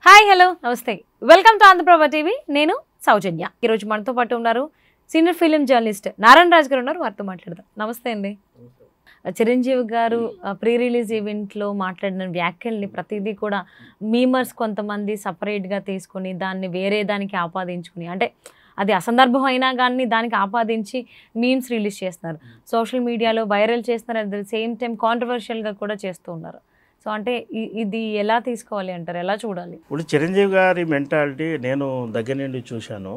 Hi hello నమస్తే welcome to Andhraprabha TV నేను సౌజన్య ఈరోజు మనతో పాటు ఉన్నారు senior film journalist Narayana Raj గారు ఉన్నారు వారితో మాట్లాడదాం నమస్తే అండి చిరంజీవి గారు ప్రీ రిలీజ్ ఈవెంట్లో మాట్లాడిన వ్యాఖ్యల్ని ప్రతిదీ కూడా మీమర్స్ కొంతమంది సపరేట్గా తీసుకుని దాన్ని వేరే దానికి ఆపాదించుకుని అంటే అది అసందర్భం అయినా కానీ దానికి ఆపాదించి మీమ్స్ రిలీజ్ చేస్తున్నారు సోషల్ మీడియాలో వైరల్ చేస్తున్నారు అట్ ద సేమ్ టైం కాంట్రవర్షియల్గా కూడా చేస్తూ ఉన్నారు సో అంటే ఇది ఎలా తీసుకోవాలి అంటారు ఎలా చూడాలి ఇప్పుడు చిరంజీవి గారి మెంటాలిటీ నేను దగ్గర నుండి చూశాను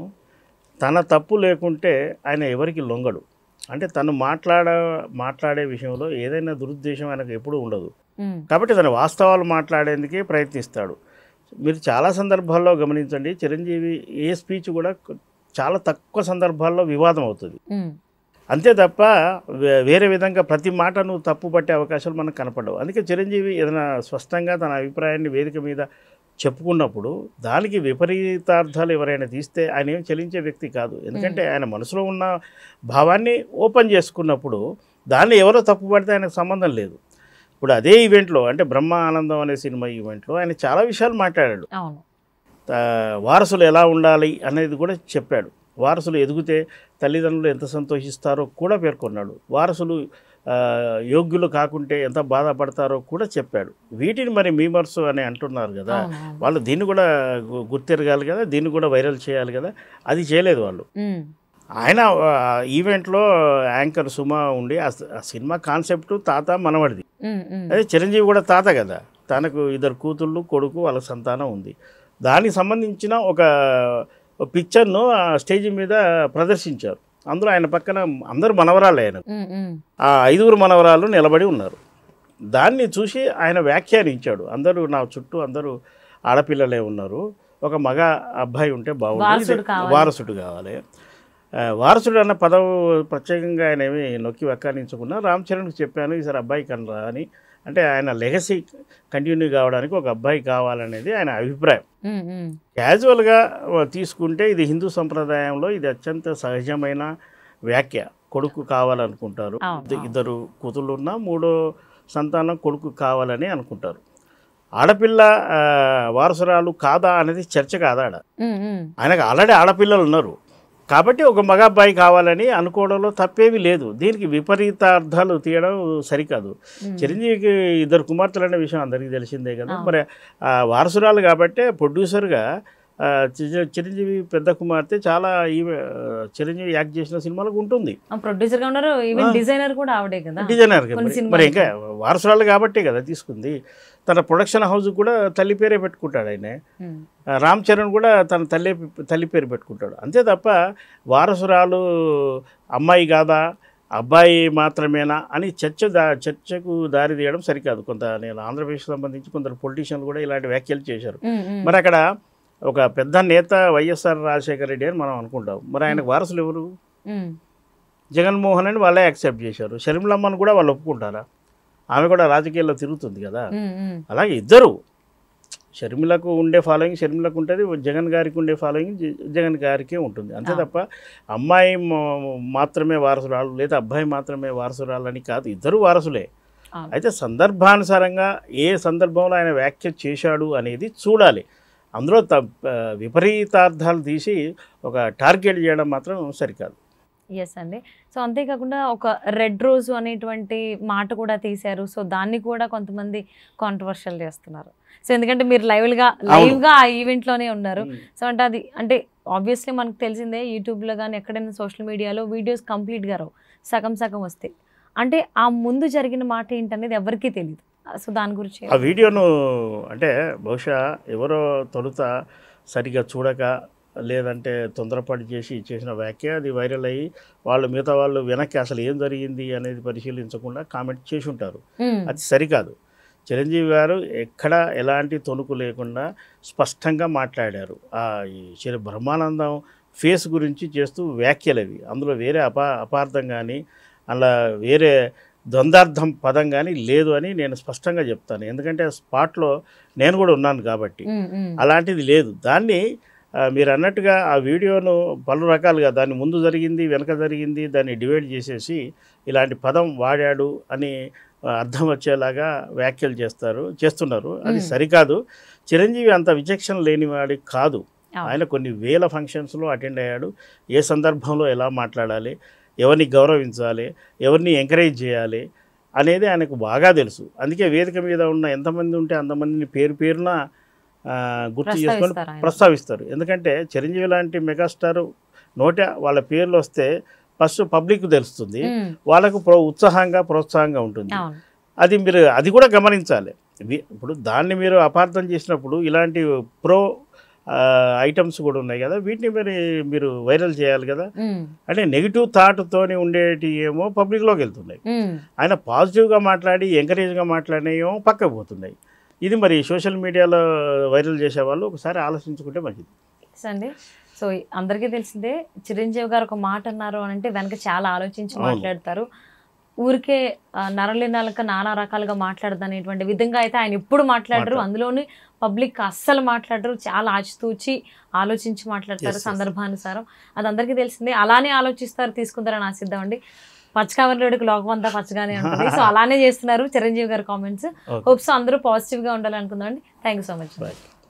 తన తప్పు లేకుంటే ఆయన ఎవరికి లొంగడు అంటే తను మాట్లాడే విషయంలో ఏదైనా దురుద్దేశం ఆయనకు ఎప్పుడూ ఉండదు కాబట్టి తన వాస్తవాలు మాట్లాడేందుకే ప్రయత్నిస్తాడు మీరు చాలా సందర్భాల్లో గమనించండి చిరంజీవి ఏ స్పీచ్ కూడా చాలా తక్కువ సందర్భాల్లో వివాదం అవుతుంది అంతే తప్ప వేరే విధంగా ప్రతి మాట నువ్వు తప్పు పట్టే అవకాశాలు మనకు కనపడవు అందుకే చిరంజీవి ఏదైనా స్పష్టంగా తన అభిప్రాయాన్ని వేదిక మీద చెప్పుకున్నప్పుడు దానికి విపరీతార్థాలు ఎవరైనా తీస్తే ఆయన ఏం చెల్లించే వ్యక్తి కాదు ఎందుకంటే ఆయన మనసులో ఉన్న భావాన్ని ఓపెన్ చేసుకున్నప్పుడు దాన్ని ఎవరో తప్పు పడితే ఆయనకు సంబంధం లేదు ఇప్పుడు అదే ఈవెంట్లో అంటే బ్రహ్మ ఆనందం అనే సినిమా ఈవెంట్లో ఆయన చాలా విషయాలు మాట్లాడాడు వారసులు ఎలా ఉండాలి అనేది కూడా చెప్పాడు వారసులు ఎదిగితే తల్లిదండ్రులు ఎంత సంతోషిస్తారో కూడా పేర్కొన్నాడు వారసులు యోగ్యులు కాకుంటే ఎంత బాధపడతారో కూడా చెప్పాడు వీటిని మరి మీమర్స్ అని అంటున్నారు కదా వాళ్ళు దీన్ని కూడా గుర్తిరగాలి కదా దీన్ని కూడా వైరల్ చేయాలి కదా అది చేయలేదు వాళ్ళు ఆయన ఈవెంట్లో యాంకర్ సుమా ఉండి ఆ సినిమా కాన్సెప్ట్ తాత మనవడిది అదే చిరంజీవి కూడా తాత కదా తనకు ఇద్దరు కూతుళ్ళు కొడుకు వాళ్ళ సంతానం ఉంది దానికి సంబంధించిన ఒక పిక్చర్ను ఆ స్టేజ్ మీద ప్రదర్శించారు అందులో ఆయన పక్కన అందరూ మనవరాలు ఆయన ఆ 5 మనవరాలు నిలబడి ఉన్నారు దాన్ని చూసి ఆయన వ్యాఖ్యానించాడు అందరూ నా చుట్టూ అందరూ ఆడపిల్లలే ఉన్నారు ఒక మగ అబ్బాయి ఉంటే బాగుంటుంది వారసుడు కావాలి వారసుడు అన్న పదం ప్రత్యేకంగా ఆయన ఏమి నొక్కి వ్యాఖ్యానించుకున్నా రామ్ చరణ్కి చెప్పాను ఈసారి అబ్బాయి కనరా అని అంటే ఆయన లెగసీ కంటిన్యూ కావడానికి ఒక అబ్బాయి కావాలనేది ఆయన అభిప్రాయం క్యాజువల్గా తీసుకుంటే ఇది హిందూ సంప్రదాయంలో ఇది అత్యంత సహజమైన వ్యాఖ్య కొడుకు కావాలనుకుంటారు ఇద్దరు కూతుళ్ళు ఉన్నా 3వ సంతానం కొడుకు కావాలని అనుకుంటారు ఆడపిల్ల వారసురాలు కాదా అనేది చర్చ కాదా ఆయనకు ఆల్రెడీ ఆడపిల్లలు ఉన్నారు కాబట్టి ఒక మగ అబ్బాయి కావాలని అనుకోవడంలో తప్పేమీ లేదు దీనికి విపరీతార్థాలు తీయడం సరికాదు చిరంజీవికి 2 కుమార్తెలు అనే విషయం అందరికీ తెలిసిందే కదా మరి వారసురాలు కాబట్టి ప్రొడ్యూసర్గా చిరంజీవి పెద్ద కుమార్తె చాలా చిరంజీవి యాక్ట్ చేసిన సినిమాలకు ఉంటుంది ప్రొడ్యూసర్గా ఉన్నారు ఈవెన్ డిజైనర్ కూడా ఆవిడే కదా డిజైనర్ మరి ఇంకా వారసురాలు కాబట్టే కదా తీసుకుంది తన ప్రొడక్షన్ హౌస్ కూడా తల్లి పేరే పెట్టుకుంటాడు ఆయన రామ్ చరణ్ కూడా తన తల్లి పేరు పెట్టుకుంటాడు అంతే తప్ప వారసురాలు అమ్మాయి కాదా అబ్బాయి మాత్రమేనా అని చర్చకు దారి తీయడం సరికాదు కొంత నేను ఆంధ్రప్రదేశ్కి సంబంధించి కొందరు పొలిటీషియన్లు కూడా ఇలాంటి వ్యాఖ్యలు చేశారు మరి అక్కడ ఒక పెద్ద నేత వైఎస్ఆర్ రాజశేఖర రెడ్డి అని మనం అనుకుంటాం మరి ఆయనకు వారసులు ఎవరు జగన్మోహన్ అని వాళ్ళే యాక్సెప్ట్ చేశారు షర్మిలమ్మను కూడా వాళ్ళు ఒప్పుకుంటారా ఆమె కూడా రాజకీయాల్లో తిరుగుతుంది కదా అలాగే ఇద్దరు షర్మిలకు ఉండే ఫాలోయింగ్ షర్మిలకు ఉంటుంది జగన్ గారికి ఉండే ఫాలోయింగ్ జగన్ గారికే ఉంటుంది అంతే తప్ప అమ్మాయి మాత్రమే వారసురాలు లేదా అబ్బాయి మాత్రమే వారసురాలని కాదు ఇద్దరు వారసులే అయితే సందర్భానుసారంగా ఏ సందర్భంలో ఆయన వ్యాఖ్య చేశాడు అనేది చూడాలి అందులో విపరీతార్థాలు తీసి ఒక టార్గెట్ చేయడం మాత్రం సరికాదు ఎస్ అండి సో అంతేకాకుండా ఒక రెడ్ రోజు అనేటువంటి మాట కూడా తీశారు సో దాన్ని కూడా కొంతమంది కాంట్రవర్షియల్ చేస్తున్నారు సో ఎందుకంటే మీరు లైవ్గా ఆ ఈవెంట్లోనే ఉన్నారు సో అంటే అది అంటే ఆబ్వియస్లీ మనకు తెలిసిందే యూట్యూబ్లో కానీ ఎక్కడైనా సోషల్ మీడియాలో వీడియోస్ కంప్లీట్గా రావు సగం వస్తాయి అంటే ఆ ముందు జరిగిన మాట ఏంటనేది ఎవరికీ తెలియదు సో దాని గురించి ఆ వీడియోను అంటే బహుశా ఎవరో తొలుత సరిగా చూడక లేదంటే తొందరపాటు చేసిన వ్యాఖ్య అది వైరల్ అయ్యి మిగతా వాళ్ళు వెనక్కి అసలు ఏం జరిగింది అనేది పరిశీలించకుండా కామెంట్ చేసి ఉంటారు అది సరికాదు చిరంజీవి గారు ఎక్కడ ఎలాంటి తొణుకు లేకుండా స్పష్టంగా మాట్లాడారు బ్రహ్మానందం ఫేస్ గురించి చేస్తూ వ్యాఖ్యలు అవి అందులో వేరే అపార్థం కానీ అలా వేరే ద్వందార్థం పదం కానీ లేదు అని నేను స్పష్టంగా చెప్తాను ఎందుకంటే స్పాట్లో నేను కూడా ఉన్నాను కాబట్టి అలాంటిది లేదు దాన్ని మీరు అన్నట్టుగా ఆ వీడియోను పలు రకాలుగా దాన్ని ముందు జరిగింది వెనక జరిగింది దాన్ని డివైడ్ చేసేసి ఇలాంటి పదం వాడాడు అని అర్థం వచ్చేలాగా వ్యాఖ్యలు చేస్తున్నారు. అది సరికాదు. చిరంజీవి అంత విచక్షణ లేనివాడి కాదు. ఆయన కొన్ని వేల ఫంక్షన్స్లో అటెండ్ అయ్యాడు. ఏ సందర్భంలో ఎలా మాట్లాడాలి, ఎవరిని గౌరవించాలి, ఎవరిని ఎంకరేజ్ చేయాలి అనేది ఆయనకు బాగా తెలుసు. అందుకే వేదిక మీద ఉన్న ఎంతమంది ఉంటే అంతమందిని పేరున గుర్తు చేసుకొని ప్రస్తావిస్తారు. ఎందుకంటే చిరంజీవి లాంటి మెగాస్టార్ నోట వాళ్ళ పేర్లు వస్తే ఫస్ట్ పబ్లిక్ తెలుస్తుంది, వాళ్ళకు ఉత్సాహంగా ప్రోత్సాహంగా ఉంటుంది. అది కూడా గమనించాలి. ఇప్పుడు దాన్ని మీరు అపార్థం చేసినప్పుడు ఇలాంటి ఐటమ్స్ కూడా ఉన్నాయి కదా, వీటిని మీరు వైరల్ చేయాలి కదా. అంటే నెగిటివ్ థాట్తోని ఉండేటి ఏమో పబ్లిక్లోకి వెళ్తున్నాయి, ఆయన పాజిటివ్గా మాట్లాడి ఎంకరేజ్గా మాట్లాడినేమో పక్కకు పోతున్నాయి. ఇది మరి సోషల్ మీడియాలో వైరల్ చేసేవాళ్ళు ఒకసారి ఆలోచించుకుంటే మంచిది అండి. సో అందరికీ తెలిసిందే, చిరంజీవి గారు ఒక మాట అన్నారు అని అంటే వెనక చాలా ఆలోచించి మాట్లాడతారు. ఊరికే నరలినాలక నానా రకాలుగా మాట్లాడదు అనేటువంటి విధంగా అయితే ఆయన ఎప్పుడు మాట్లాడరు. అందులోని పబ్లిక్ అస్సలు మాట్లాడరు, చాలా ఆచితూచి ఆలోచించి మాట్లాడతారు సందర్భానుసారం. అది అందరికీ తెలిసిందే. అలానే ఆలోచిస్తారు, తీసుకుంటారని ఆశిద్దామండి. పచ్చకవర్లోడికి లోకం అంతా పచ్చగానే ఉంటుంది. సో అలానే చేస్తున్నారు చిరంజీవి గారి కామెంట్స్. హోప్స్ అందరూ పాజిటివ్గా ఉండాలనుకుందాం అండి. Thank you so much.